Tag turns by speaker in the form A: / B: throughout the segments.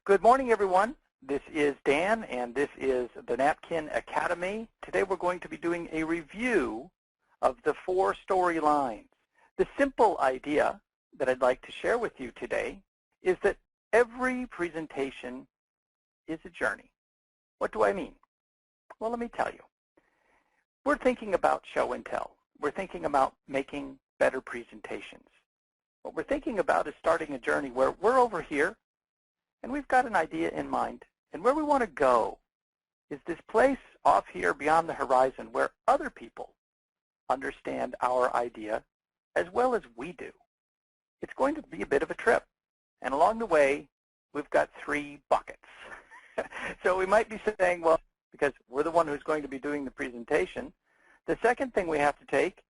A: Good morning, everyone. This is Dan, and this is the Napkin Academy. Today we're going to be doing a review of the 4 storylines. The simple idea that I'd like to share with you today is that every presentation is a journey. What do I mean? Well, let me tell you. We're thinking about show and tell. We're thinking about making better presentations. What we're thinking about is starting a journey where we're over here and we've got an idea in mind. And where we want to go is this place off here beyond the horizon where other people understand our idea as well as we do. It's going to be a bit of a trip. And along the way, we've got 3 buckets. So we might be saying, well, because we're the one who's going to be doing the presentation, the second thing we have to take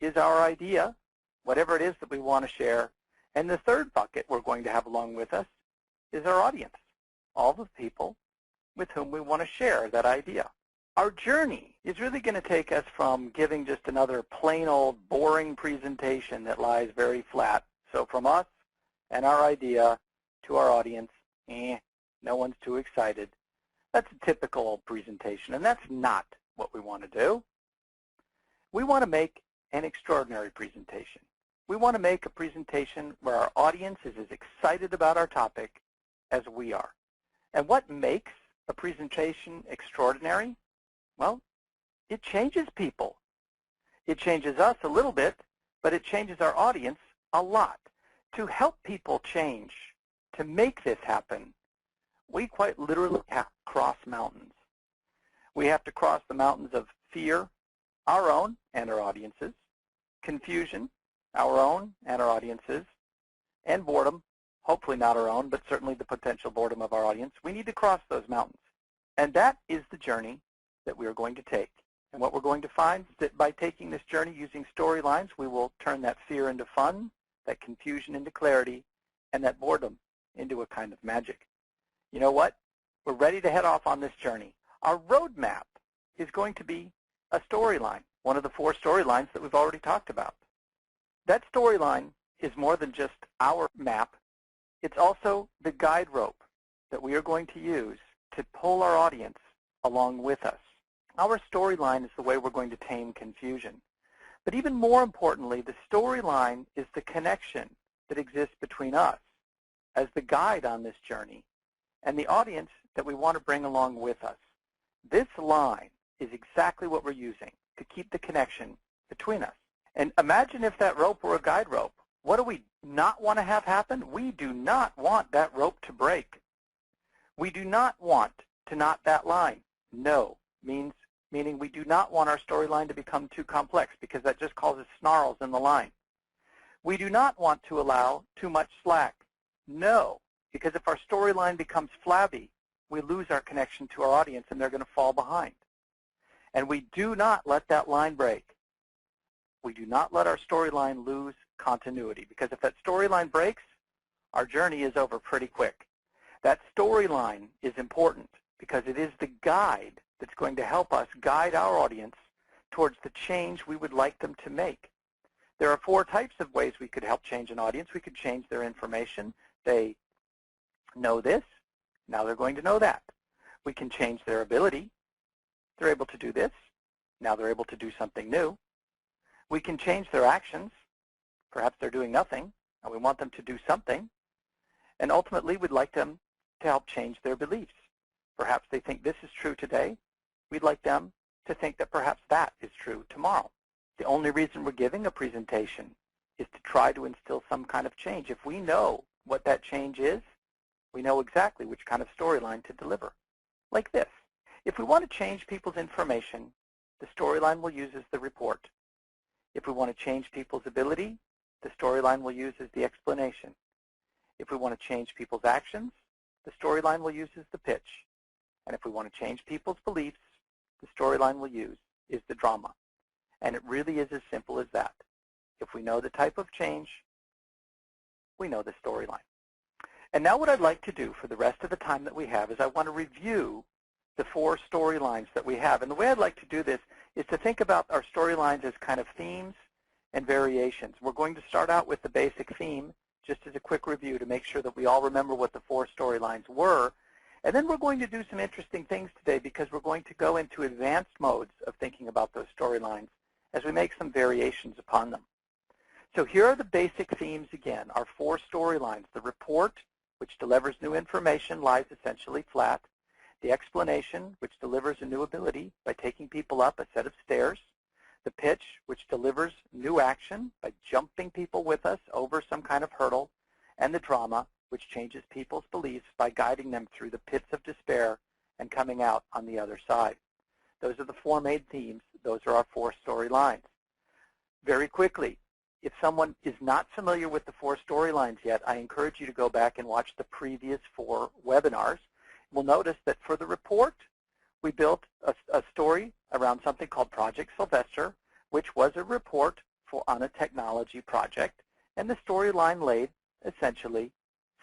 A: is our idea, whatever it is that we want to share. And the third bucket we're going to have along with us is our audience, all the people with whom we want to share that idea. Our journey is really going to take us from giving just another plain old boring presentation that lies very flat. So from us and our idea to our audience, no one's too excited. That's a typical presentation, and that's not what we want to do. We want to make an extraordinary presentation. We want to make a presentation where our audience is as excited about our topic as we are. And what makes a presentation extraordinary? Well, it changes people. It changes us a little bit, but it changes our audience a lot. To help people change, to make this happen, we quite literally have to cross mountains. We have to cross the mountains of fear, our own and our audiences, confusion, our own and our audiences, and boredom, hopefully not our own, but certainly the potential boredom of our audience. We need to cross those mountains. And that is the journey that we are going to take. And what we're going to find is that by taking this journey using storylines, we will turn that fear into fun, that confusion into clarity, and that boredom into a kind of magic. You know what? We're ready to head off on this journey. Our roadmap is going to be a storyline, one of the 4 storylines that we've already talked about. That storyline is more than just our map. It's also the guide rope that we are going to use to pull our audience along with us. Our storyline is the way we're going to tame confusion. But even more importantly, the storyline is the connection that exists between us as the guide on this journey and the audience that we want to bring along with us. This line is exactly what we're using to keep the connection between us. And imagine if that rope were a guide rope. What do we not want to have happen? We do not want that rope to break. We do not want to knot that line. No, meaning we do not want our storyline to become too complex because that just causes snarls in the line. We do not want to allow too much slack. No, because if our storyline becomes flabby, we lose our connection to our audience and they're going to fall behind. And we do not let that line break. We do not let our storyline lose continuity, because if that storyline breaks, our journey is over pretty quick. That storyline is important because it is the guide that's going to help us guide our audience towards the change we would like them to make. There are 4 types of ways we could help change an audience. We could change their information. They know this, now they're going to know that. We can change their ability. They're able to do this, now they're able to do something new. We can change their actions. Perhaps they're doing nothing, and we want them to do something. And ultimately, we'd like them to help change their beliefs. Perhaps they think this is true today. We'd like them to think that perhaps that is true tomorrow. The only reason we're giving a presentation is to try to instill some kind of change. If we know what that change is, we know exactly which kind of storyline to deliver. Like this. If we want to change people's information, the storyline we'll use is the report. If we want to change people's ability, the storyline we'll use is the explanation. If we want to change people's actions, the storyline we'll use is the pitch. And if we want to change people's beliefs, the storyline we'll use is the drama. And it really is as simple as that. If we know the type of change, we know the storyline. And now what I'd like to do for the rest of the time that we have is I want to review the 4 storylines that we have. And the way I'd like to do this is to think about our storylines as kind of themes and variations. We're going to start out with the basic theme, just as a quick review to make sure that we all remember what the 4 storylines storylines were. And then we're going to do some interesting things today because we're going to go into advanced modes of thinking about those storylines as we make some variations upon them. So here are the basic themes again, our 4 storylines. The report, which delivers new information, lies essentially flat. The explanation, which delivers a new ability by taking people up a set of stairs. The pitch, which delivers new action by jumping people with us over some kind of hurdle. And the drama, which changes people's beliefs by guiding them through the pits of despair and coming out on the other side. Those are the 4 main themes. Those are our 4 storylines. Very quickly, if someone is not familiar with the 4 storylines yet, I encourage you to go back and watch the previous 4 webinars. We'll notice that for the report, we built a story around something called Project Sylvester, which was a report on a technology project, and the storyline laid essentially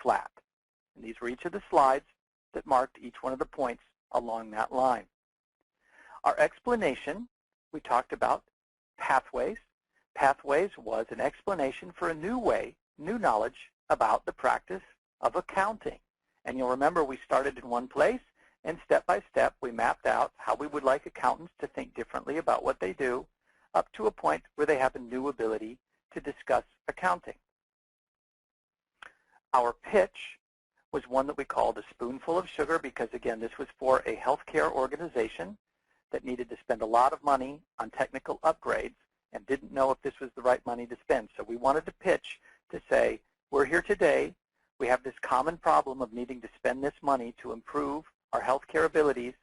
A: flat. And these were each of the slides that marked each one of the points along that line. Our explanation, we talked about pathways. Pathways was an explanation for a new way, new knowledge about the practice of accounting. And you'll remember we started in one place, and step by step we mapped out how we would like accountants to think differently about what they do, up to a point where they have a new ability to discuss accounting. Our pitch was one that we called a spoonful of sugar because, again, this was for a healthcare organization that needed to spend a lot of money on technical upgrades and didn't know if this was the right money to spend. So we wanted to pitch to say, we're here today. We have this common problem of needing to spend this money to improve our healthcare abilities,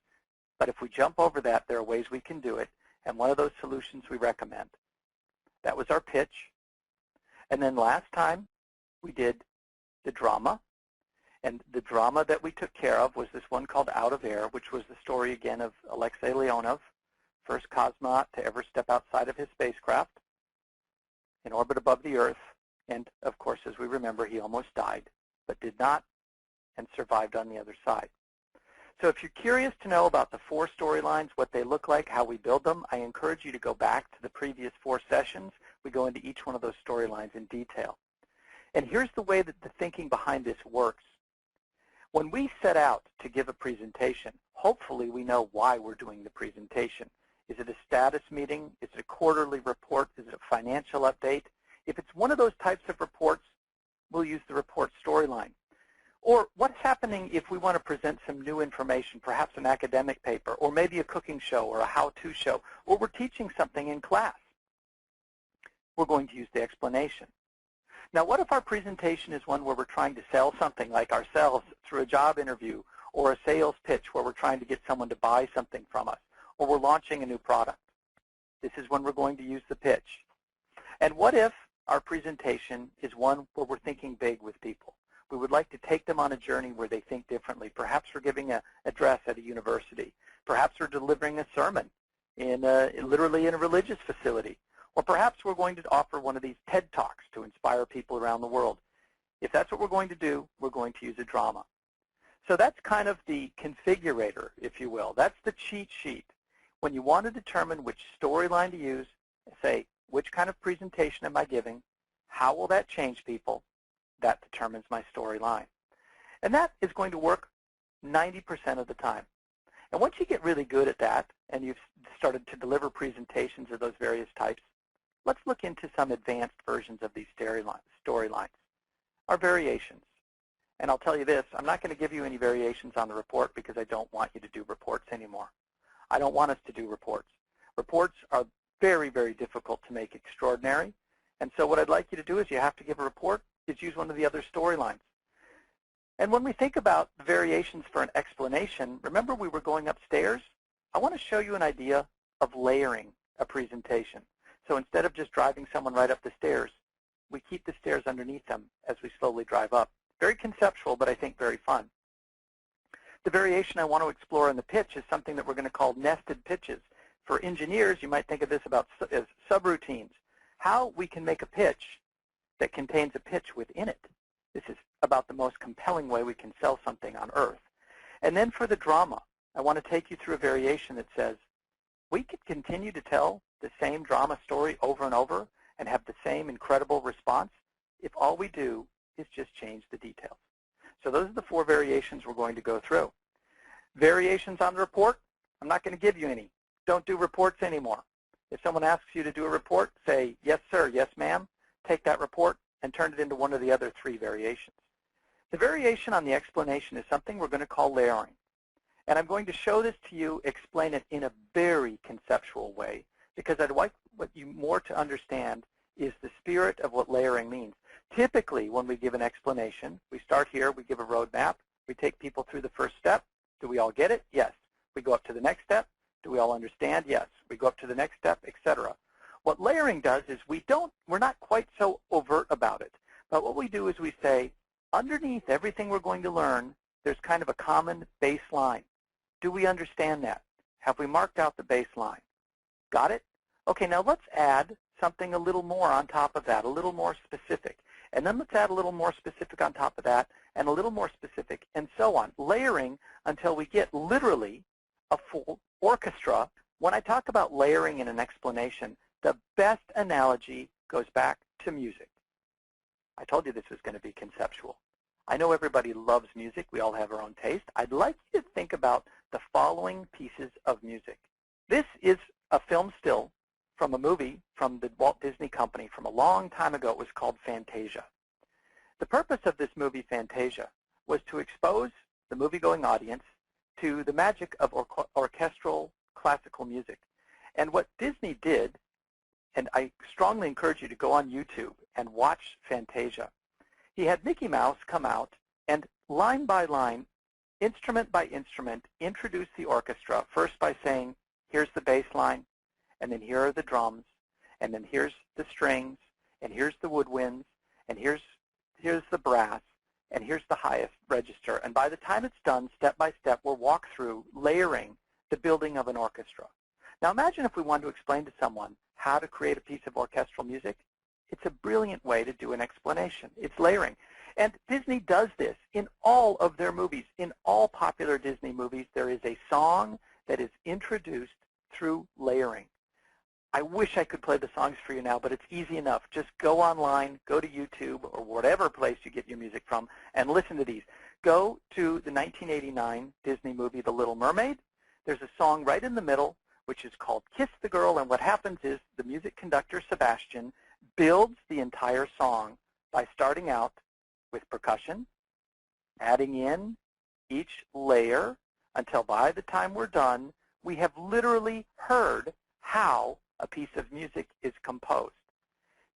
A: but if we jump over that, there are ways we can do it, and one of those solutions we recommend. That was our pitch. And then last time, we did the drama, and the drama that we took care of was this one called Out of Air, which was the story, again, of Alexei Leonov, first cosmonaut to ever step outside of his spacecraft in orbit above the Earth, and of course, as we remember, he almost died, but did not, and survived on the other side. So if you're curious to know about the 4 storylines, what they look like, how we build them, I encourage you to go back to the previous 4 sessions. We go into each one of those storylines in detail. And here's the way that the thinking behind this works. When we set out to give a presentation, hopefully we know why we're doing the presentation. Is it a status meeting? Is it a quarterly report? Is it a financial update? If it's one of those types of reports, we'll use the report storyline. Or what's happening if we want to present some new information, perhaps an academic paper, or maybe a cooking show or a how-to show, or we're teaching something in class? We're going to use the explanation. Now, what if our presentation is one where we're trying to sell something like ourselves through a job interview, or a sales pitch where we're trying to get someone to buy something from us, or we're launching a new product? This is when we're going to use the pitch. And what if our presentation is one where we're thinking big with people? We would like to take them on a journey where they think differently. Perhaps we're giving an address at a university. Perhaps we're delivering a sermon literally in a religious facility. Or perhaps we're going to offer one of these TED Talks to inspire people around the world. If that's what we're going to do, we're going to use a drama. So that's kind of the configurator, if you will. That's the cheat sheet. When you want to determine which storyline to use, say, which kind of presentation am I giving? How will that change people? That determines my storyline. And that is going to work 90% of the time. And once you get really good at that, and you've started to deliver presentations of those various types, let's look into some advanced versions of these storylines, our variations. And I'll tell you this, I'm not going to give you any variations on the report because I don't want you to do reports anymore. I don't want us to do reports. Reports are very, very difficult to make extraordinary. And so what I'd like you to do is you have to give a report, is use one of the other storylines. And when we think about the variations for an explanation, remember we were going upstairs? I want to show you an idea of layering a presentation. So instead of just driving someone right up the stairs, we keep the stairs underneath them as we slowly drive up. Very conceptual, but I think very fun. The variation I want to explore in the pitch is something that we're going to call nested pitches. For engineers, you might think of this as subroutines. How we can make a pitch that contains a pitch within it. This is about the most compelling way we can sell something on Earth. And then for the drama, I want to take you through a variation that says, we could continue to tell the same drama story over and over and have the same incredible response if all we do is just change the details. So those are the 4 variations we're going to go through. Variations on the report, I'm not going to give you any. Don't do reports anymore. If someone asks you to do a report, say, yes, sir, yes, ma'am. Take that report and turn it into one of the other 3 variations. The variation on the explanation is something we're going to call layering. And I'm going to show this to you, explain it in a very conceptual way, because I'd like what you more to understand is the spirit of what layering means. Typically, when we give an explanation, we start here, we give a roadmap, we take people through the first step. Do we all get it? Yes. We go up to the next step. Do we all understand? Yes. We go up to the next step, etc. What layering does is we're not quite so overt about it. But what we do is we say, underneath everything we're going to learn, there's kind of a common baseline. Do we understand that? Have we marked out the baseline? Got it? Okay, now let's add something a little more on top of that, a little more specific. And then let's add a little more specific on top of that, and a little more specific, and so on. Layering until we get literally a full orchestra. When I talk about layering in an explanation, the best analogy goes back to music. I told you this was going to be conceptual. I know everybody loves music. We all have our own taste. I'd like you to think about the following pieces of music. This is a film still from a movie from the Walt Disney Company from a long time ago. It was called Fantasia. The purpose of this movie, Fantasia, was to expose the movie-going audience to the magic of orchestral classical music. And what Disney did, and I strongly encourage you to go on YouTube and watch Fantasia, he had Mickey Mouse come out and line by line, instrument by instrument, introduce the orchestra, first by saying, here's the bass line, and then here are the drums, and then here's the strings, and here's the woodwinds, and here's the brass, and here's the highest register. And by the time it's done, step by step, we'll walk through layering the building of an orchestra. Now imagine if we wanted to explain to someone how to create a piece of orchestral music. It's a brilliant way to do an explanation. It's layering. And Disney does this in all of their movies. In all popular Disney movies, there is a song that is introduced through layering. I wish I could play the songs for you now, but it's easy enough. Just go online, go to YouTube, or whatever place you get your music from, and listen to these. Go to the 1989 Disney movie, The Little Mermaid. There's a song right in the middle, which is called Kiss the Girl, and what happens is the music conductor, Sebastian, builds the entire song by starting out with percussion, adding in each layer, until by the time we're done, we have literally heard how a piece of music is composed.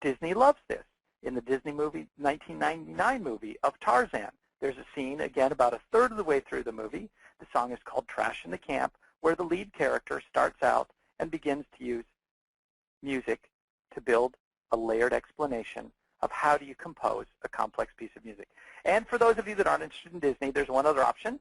A: Disney loves this. In the Disney movie, 1999 movie of Tarzan, there's a scene, again, about a third of the way through the movie. The song is called Trash in the Camp, where the lead character starts out and begins to use music to build a layered explanation of how do you compose a complex piece of music. And for those of you that aren't interested in Disney, there's one other option.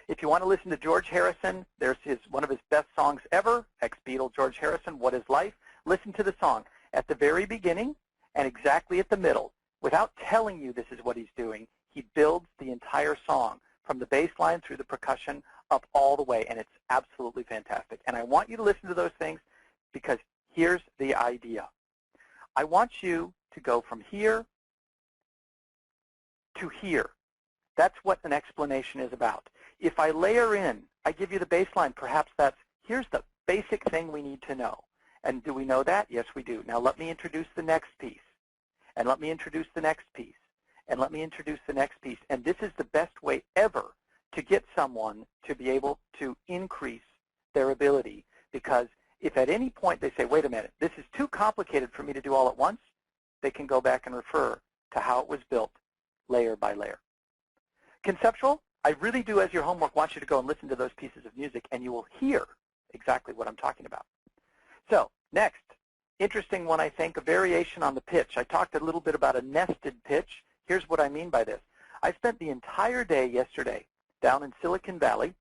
A: If you want to listen to George Harrison, there's one of his best songs ever, ex-Beatle George Harrison, What Is Life? Listen to the song. At the very beginning and exactly at the middle, without telling you this is what he's doing, he builds the entire song from the bass line through the percussion up all the way, and it's absolutely fantastic. And I want you to listen to those things because here's the idea. I want you to go from here to here. That's what an explanation is about. If I layer in, I give you the baseline, perhaps that's, here's the basic thing we need to know. And do we know that? Yes, we do. Now let me introduce the next piece. And let me introduce the next piece. And let me introduce the next piece. And this is the best way ever to get someone to be able to increase their ability. Because if at any point they say, wait a minute, this is too complicated for me to do all at once, they can go back and refer to how it was built layer by layer. Conceptual, I really do, as your homework, want you to go and listen to those pieces of music, and you will hear exactly what I'm talking about. So, next, interesting one, I think, a variation on the pitch. I talked a little bit about a nested pitch. Here's what I mean by this. I spent the entire day yesterday down in Silicon Valley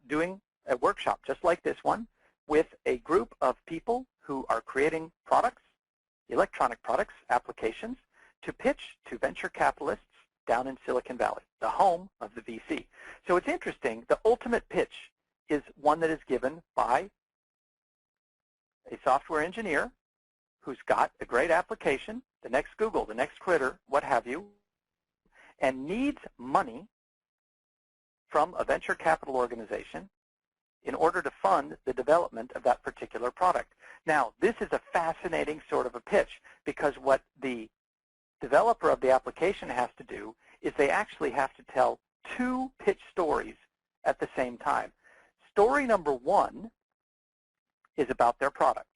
A: doing a workshop just like this one with a group of people who are creating products, electronic products, applications, to pitch to venture capitalists down in Silicon Valley, the home of the VC. So it's interesting. The ultimate pitch is one that is given by a software engineer who's got a great application, the next Google, the next Twitter, what have you, and needs money from a venture capital organization in order to fund the development of that particular product. Now, this is a fascinating sort of a pitch, because what the developer of the application has to do is they actually have to tell two pitch stories at the same time. Story number one is about their product.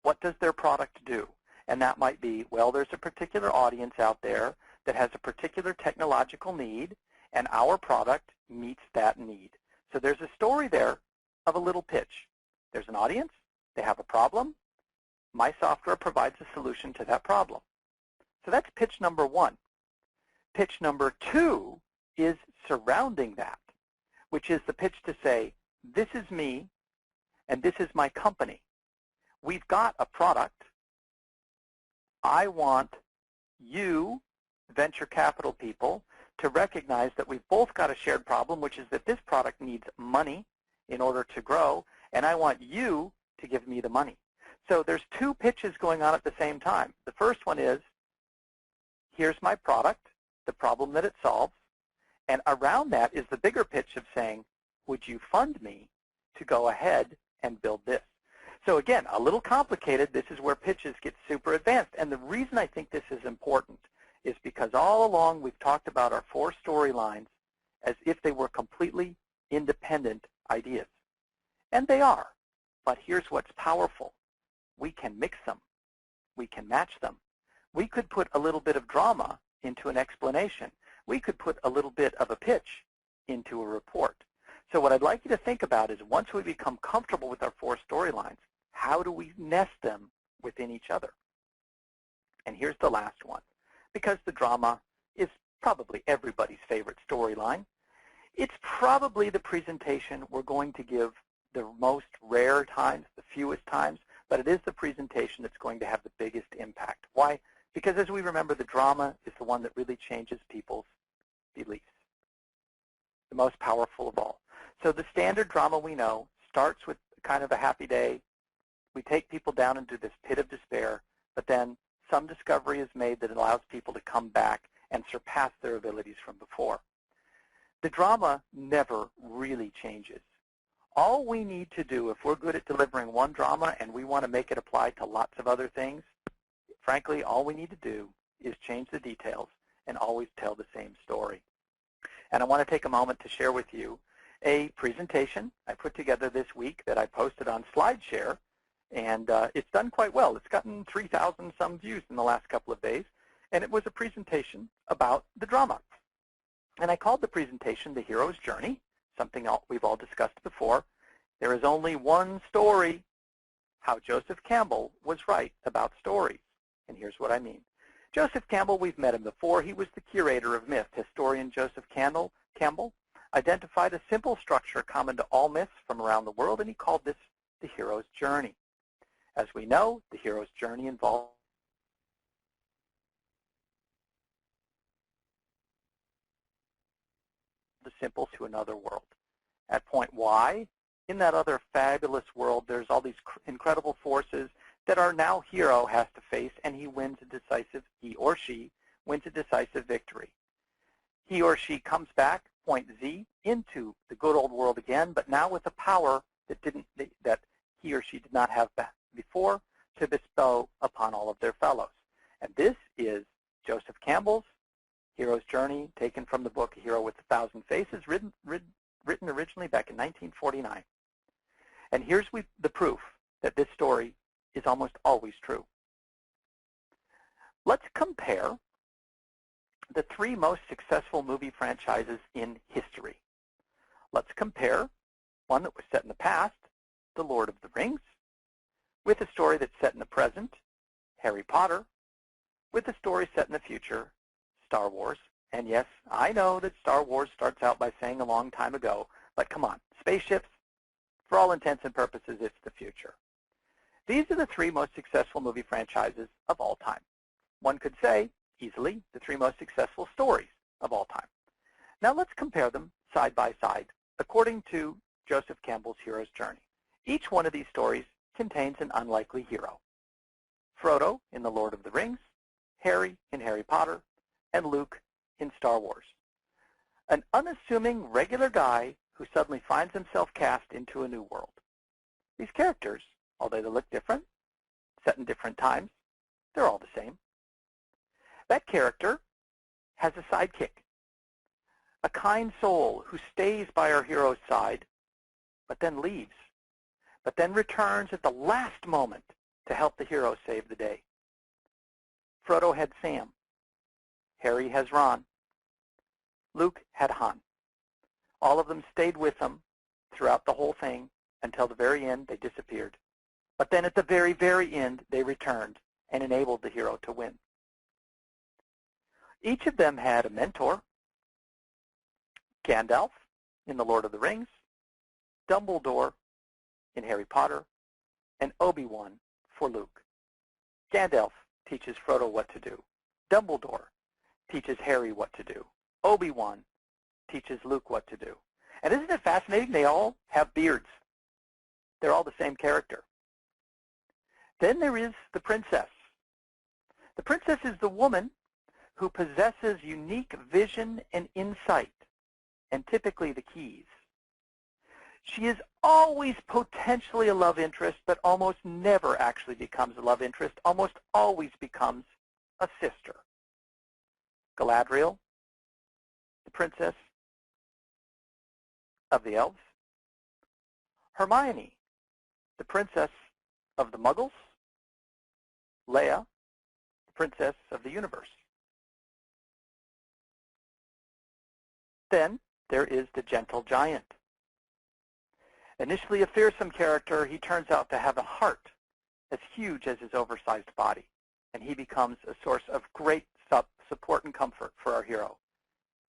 A: What does their product do? And that might be, well, there's a particular audience out there that has a particular technological need, and our product meets that need. So there's a story there of a little pitch. There's an audience. They have a problem. My software provides a solution to that problem. So that's pitch number one. Pitch number two is surrounding that, which is the pitch to say, this is me, and this is my company. We've got a product. I want you, venture capital people, to recognize that we've both got a shared problem, which is that this product needs money in order to grow, and I want you to give me the money. So there's two pitches going on at the same time. The first one is, here's my product, the problem that it solves, and around that is the bigger pitch of saying, would you fund me to go ahead and build this? So again, a little complicated. This is where pitches get super advanced. And the reason I think this is important is because all along we've talked about our four storylines as if they were completely independent ideas. And they are. But here's what's powerful. We can mix them. We can match them. We could put a little bit of drama into an explanation. We could put a little bit of a pitch into a report. So what I'd like you to think about is, once we become comfortable with our four storylines, how do we nest them within each other? And here's the last one. Because the drama is probably everybody's favorite storyline, it's probably the presentation we're going to give the most rare times, the fewest times, but it is the presentation that's going to have the biggest impact. Why? Because as we remember, the drama is the one that really changes people's beliefs, the most powerful of all. So the standard drama we know starts with kind of a happy day. We take people down into this pit of despair, but then some discovery is made that allows people to come back and surpass their abilities from before. The drama never really changes. All we need to do, if we're good at delivering one drama and we want to make it apply to lots of other things, frankly, all we need to do is change the details and always tell the same story. And I want to take a moment to share with you a presentation I put together this week that I posted on SlideShare, and it's done quite well. It's gotten 3,000 some views in the last couple of days, and it was a presentation about the drama. And I called the presentation The Hero's Journey, something we've all discussed before. There is only one story, how Joseph Campbell was right about stories. And here's what I mean. Joseph Campbell, we've met him before. He was the curator of myth. Historian Joseph Campbell identified a simple structure common to all myths from around the world, and he called this the hero's journey. As we know, the hero's journey involves the simple to another world. At point Y, in that other fabulous world, there's all these incredible forces that our now hero has to face, and he or she wins a decisive victory. He or she comes back, point Z, into the good old world again, but now with a power that he or she did not have before to bestow upon all of their fellows. And this is Joseph Campbell's hero's journey, taken from the book A Hero with a Thousand Faces, written originally back in 1949. And here's the proof that this story is almost always true. Let's compare the three most successful movie franchises in history. Let's compare one that was set in the past, The Lord of the Rings, with a story that's set in the present, Harry Potter, with a story set in the future, Star Wars. And yes, I know that Star Wars starts out by saying a long time ago, but come on, spaceships, for all intents and purposes, it's the future. These are the three most successful movie franchises of all time. One could say, easily, the three most successful stories of all time. Now let's compare them side by side, according to Joseph Campbell's hero's journey. Each one of these stories contains an unlikely hero. Frodo in The Lord of the Rings, Harry in Harry Potter, and Luke in Star Wars. An unassuming regular guy who suddenly finds himself cast into a new world. These characters, although they look different, set in different times, they're all the same. That character has a sidekick, a kind soul who stays by our hero's side, but then leaves, but then returns at the last moment to help the hero save the day. Frodo had Sam. Harry has Ron. Luke had Han. All of them stayed with him throughout the whole thing until the very end. They disappeared. But then at the very, very end, they returned and enabled the hero to win. Each of them had a mentor. Gandalf in The Lord of the Rings, Dumbledore in Harry Potter, and Obi-Wan for Luke. Gandalf teaches Frodo what to do. Dumbledore teaches Harry what to do. Obi-Wan teaches Luke what to do. And isn't it fascinating? They all have beards. They're all the same character. Then there is the princess. The princess is the woman who possesses unique vision and insight, and typically the keys. She is always potentially a love interest, but almost never actually becomes a love interest, almost always becomes a sister. Galadriel, the princess of the elves. Hermione, the princess of the Muggles. Leia, the princess of the universe. Then there is the gentle giant. Initially a fearsome character, he turns out to have a heart as huge as his oversized body, and he becomes a source of great support and comfort for our hero.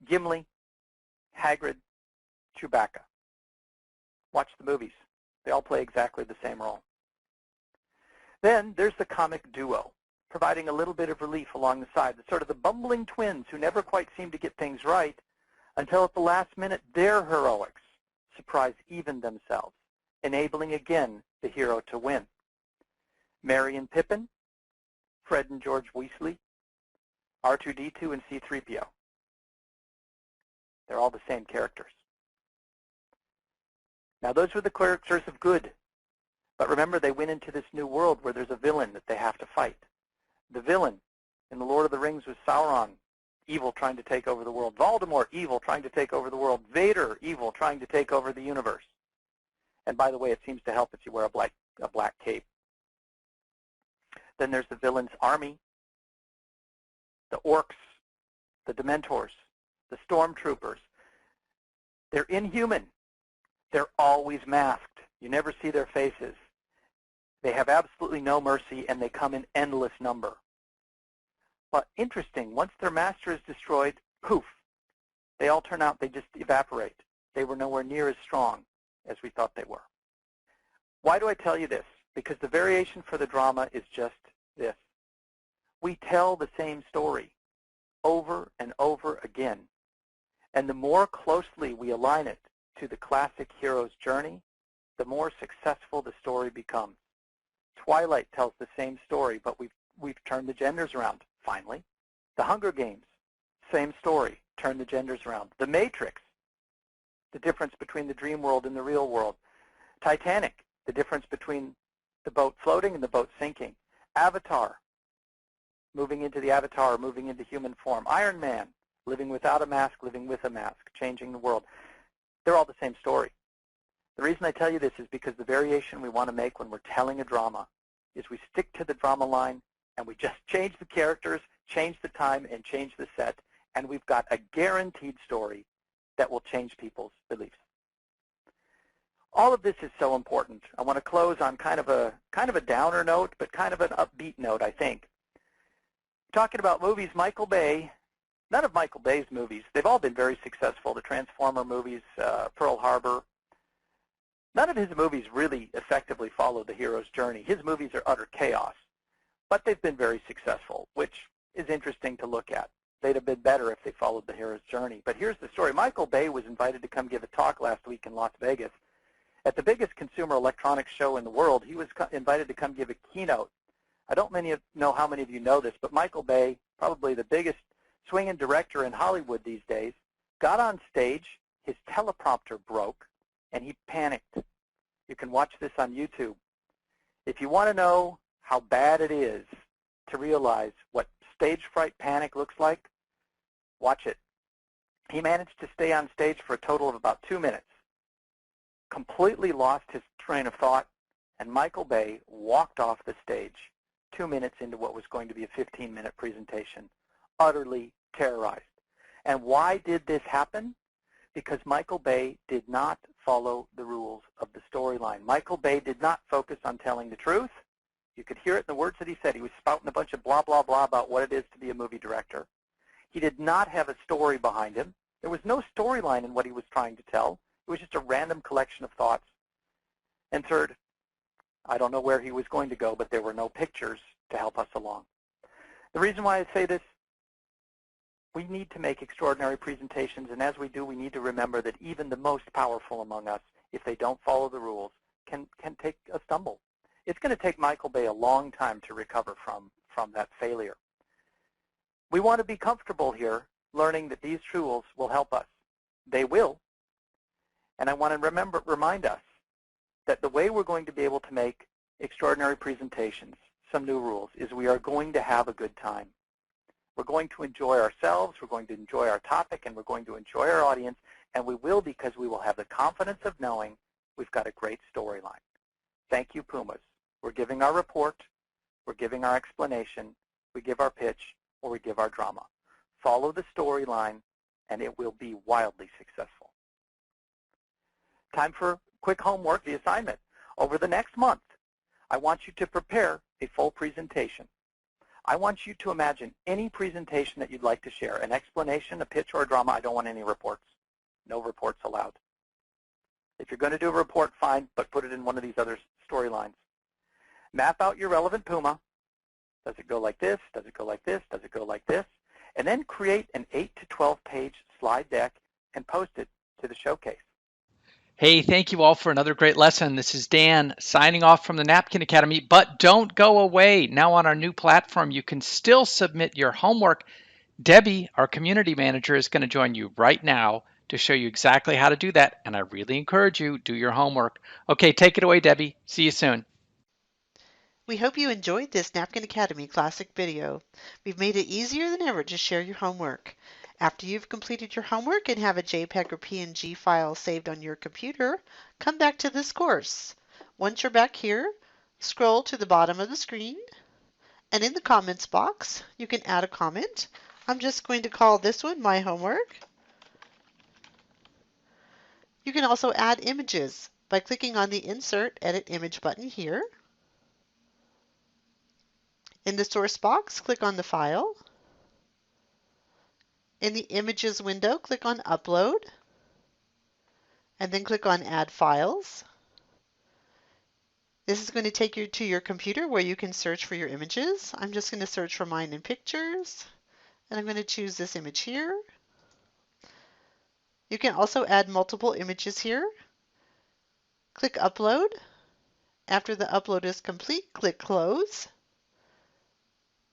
A: Gimli, Hagrid, Chewbacca. Watch the movies. They all play exactly the same role. Then there's the comic duo, providing a little bit of relief along the side. The sort of the bumbling twins who never quite seem to get things right until at the last minute their heroics surprise even themselves, enabling again the hero to win. Merry and Pippin, Fred and George Weasley, R2-D2 and C-3PO. They're all the same characters. Now those were the characters of good. But remember, they went into this new world where there's a villain that they have to fight. The villain in The Lord of the Rings was Sauron, evil trying to take over the world. Voldemort, evil trying to take over the world. Vader, evil trying to take over the universe. And by the way, it seems to help if you wear a black cape. Then there's the villain's army, the orcs, the Dementors, the stormtroopers. They're inhuman. They're always masked. You never see their faces. They have absolutely no mercy, and they come in endless number. But interesting, once their master is destroyed, poof, they all turn out, they just evaporate. They were nowhere near as strong as we thought they were. Why do I tell you this? Because the variation for the drama is just this. We tell the same story over and over again. And the more closely we align it to the classic hero's journey, the more successful the story becomes. Twilight tells the same story, but we've turned the genders around, finally. The Hunger Games, same story, turn the genders around. The Matrix, the difference between the dream world and the real world. Titanic, the difference between the boat floating and the boat sinking. Avatar, moving into the avatar, moving into human form. Iron Man, living without a mask, living with a mask, changing the world. They're all the same story. The reason I tell you this is because the variation we want to make when we're telling a drama is we stick to the drama line and we just change the characters, change the time, and change the set, and we've got a guaranteed story that will change people's beliefs. All of this is so important. I want to close on kind of a downer note, but kind of an upbeat note, I think. Talking about movies, Michael Bay, none of Michael Bay's movies, they've all been very successful. The Transformer movies, Pearl Harbor, none of his movies really effectively follow the hero's journey. His movies are utter chaos, but they've been very successful, which is interesting to look at. They'd have been better if they followed the hero's journey. But here's the story. Michael Bay was invited to come give a talk last week in Las Vegas. At the biggest consumer electronics show in the world, he was invited to come give a keynote. I don't know how many of you know this, but Michael Bay, probably the biggest swinging director in Hollywood these days, got on stage, his teleprompter broke, and he panicked. You can watch this on YouTube. If you want to know how bad it is to realize what stage fright panic looks like, watch it. He managed to stay on stage for a total of about 2 minutes, completely lost his train of thought, and Michael Bay walked off the stage 2 minutes into what was going to be a 15-minute presentation, utterly terrorized. And why did this happen? Because Michael Bay did not follow the rules of the storyline. Michael Bay did not focus on telling the truth. You could hear it in the words that he said. He was spouting a bunch of blah, blah, blah about what it is to be a movie director. He did not have a story behind him. There was no storyline in what he was trying to tell. It was just a random collection of thoughts. And third, I don't know where he was going to go, but there were no pictures to help us along. The reason why I say this, we need to make extraordinary presentations, and as we do, we need to remember that even the most powerful among us, if they don't follow the rules, can take a stumble. It's going to take Michael Bay a long time to recover from that failure. We want to be comfortable here learning that these tools will help us. They will. And I want to remind us that the way we're going to be able to make extraordinary presentations, some new rules, is we are going to have a good time. We're going to enjoy ourselves, we're going to enjoy our topic, and we're going to enjoy our audience, and we will because we will have the confidence of knowing we've got a great storyline. Thank you, Pumas. We're giving our report, we're giving our explanation, we give our pitch, or we give our drama. Follow the storyline, and it will be wildly successful. Time for quick homework, the assignment. Over the next month, I want you to prepare a full presentation. I want you to imagine any presentation that you'd like to share, an explanation, a pitch, or a drama. I don't want any reports. No reports allowed. If you're going to do a report, fine, but put it in one of these other storylines. Map out your relevant Puma. Does it go like this? Does it go like this? Does it go like this? And then create an 8 to 12 page slide deck and post it to the showcase.
B: Hey, thank you all for another great lesson. This is Dan signing off from the Napkin Academy, but don't go away. Now on our new platform, you can still submit your homework. Debbie, our community manager, is going to join you right now to show you exactly how to do that, and I really encourage you, do your homework. Okay, take it away, Debbie. See you soon.
C: We hope you enjoyed this Napkin Academy classic video. We've made it easier than ever to share your homework. After you've completed your homework and have a JPEG or PNG file saved on your computer, come back to this course. Once you're back here, scroll to the bottom of the screen, and in the comments box, you can add a comment. I'm just going to call this one My Homework. You can also add images by clicking on the Insert Edit Image button here. In the source box, click on the file. In the Images window, click on Upload, and then click on Add Files. This is going to take you to your computer where you can search for your images. I'm just going to search for mine in Pictures, and I'm going to choose this image here. You can also add multiple images here. Click Upload. After the upload is complete, click Close.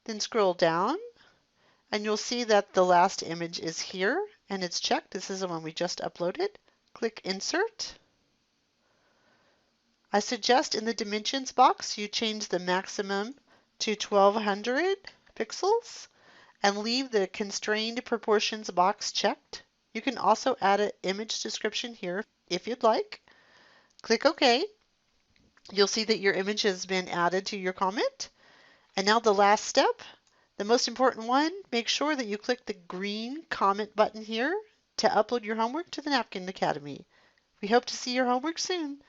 C: Then scroll down, and you'll see that the last image is here, and it's checked. This is the one we just uploaded. Click Insert. I suggest in the Dimensions box you change the maximum to 1200 pixels and leave the Constrained Proportions box checked. You can also add an image description here if you'd like. Click OK. You'll see that your image has been added to your comment. And now the last step, the most important one, make sure that you click the green comment button here to upload your homework to the Napkin Academy. We hope to see your homework soon.